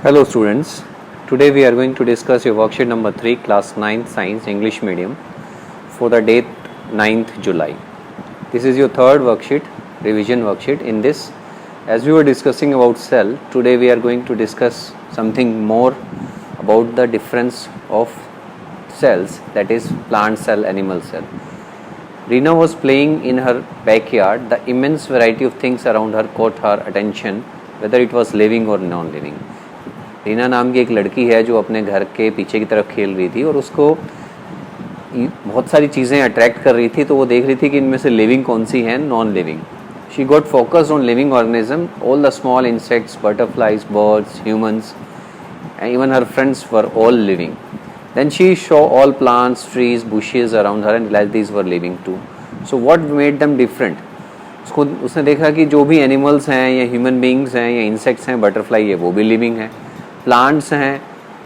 Hello students, today we are going to discuss your worksheet number 3 class 9th science English medium for the date 9th July. This is your third worksheet, revision worksheet. In this, as we were discussing about cell, today we are going to discuss something more about the difference of cells, that is plant cell, animal cell. Reena was playing in her backyard. The immense variety of things around her caught her attention, whether it was living or non-living. Reena नाम की एक लड़की है जो अपने घर के पीछे की तरफ खेल रही थी और उसको बहुत सारी चीज़ें अट्रैक्ट कर रही थी, तो वो देख रही थी कि इनमें से लिविंग कौन सी है, non living. She got focused on living organism, all the small insects, butterflies, birds, humans and even her friends were all living. Then she saw all plants, trees, bushes around her and realized these were living too. So what made them different? उसने देखा कि जो भी animals हैं या human beings हैं या insects हैं, बटरफ्लाई है, वो भी लिविंग है. प्लांट्स हैं,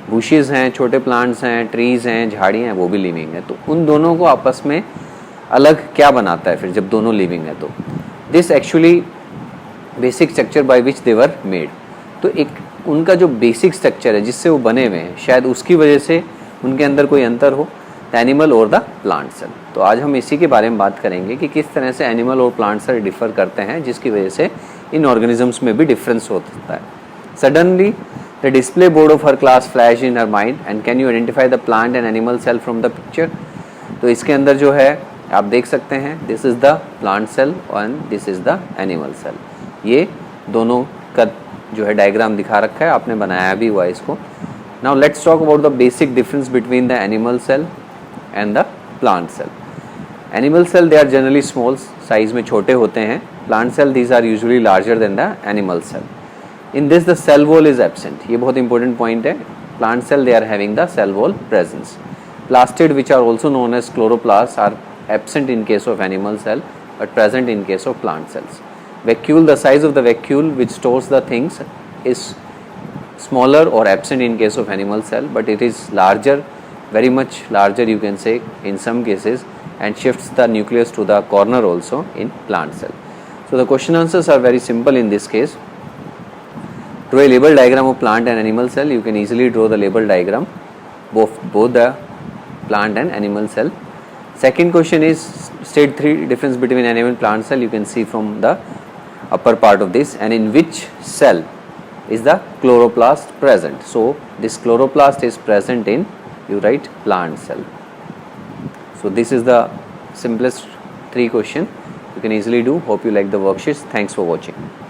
बुशेस हैं, छोटे प्लांट्स हैं, ट्रीज़ हैं, झाड़ियाँ हैं, वो भी लिविंग है. तो उन दोनों को आपस में अलग क्या बनाता है फिर जब दोनों लिविंग है? तो this actually basic structure by which they were made. तो एक उनका जो बेसिक स्ट्रक्चर है जिससे वो बने हुए हैं, शायद उसकी वजह से उनके अंदर कोई अंतर हो, द एनिमल और द प्लांट सेल. तो आज हम इसी के बारे में बात करेंगे कि किस तरह से एनिमल और प्लांट सेल डिफर करते हैं, जिसकी वजह से इन ऑर्गेनिजम्स में भी डिफरेंस होता है. Suddenly the display board of her class flashed in her mind and can you identify the plant and animal cell from the picture? तो इसके अंदर जो है आप देख सकते हैं, this is the plant cell and this is the animal cell. ये दोनों का जो है डायग्राम दिखा रखा है, आपने बनाया भी हुआ इसको. Now let's talk about the basic difference between the animal cell and the plant cell. Animal cell they are generally small, size में छोटे होते हैं. Plant cell these are usually larger than the animal cell. In this the cell wall is absent. ये बहुत important point है. Plant cell they are having the cell wall presence. Plastid which are also known as chloroplasts are absent in case of animal cell but present in case of plant cells. Vacuole, the size of the vacuole which stores the things is smaller or absent in case of animal cell, but it is larger, very much larger you can say in some cases, and shifts the nucleus to the corner also in plant cell. So the question answers are very simple in this case. Draw a label diagram of plant and animal cell. You can easily draw the label diagram both the plant and animal cell. Second question is state three difference between animal and plant cell. You can see from the upper part of this, and in which cell is the chloroplast present. So this chloroplast is present in, you write, plant cell. So this is the simplest three question you can easily do. Hope you like the worksheets. Thanks for watching.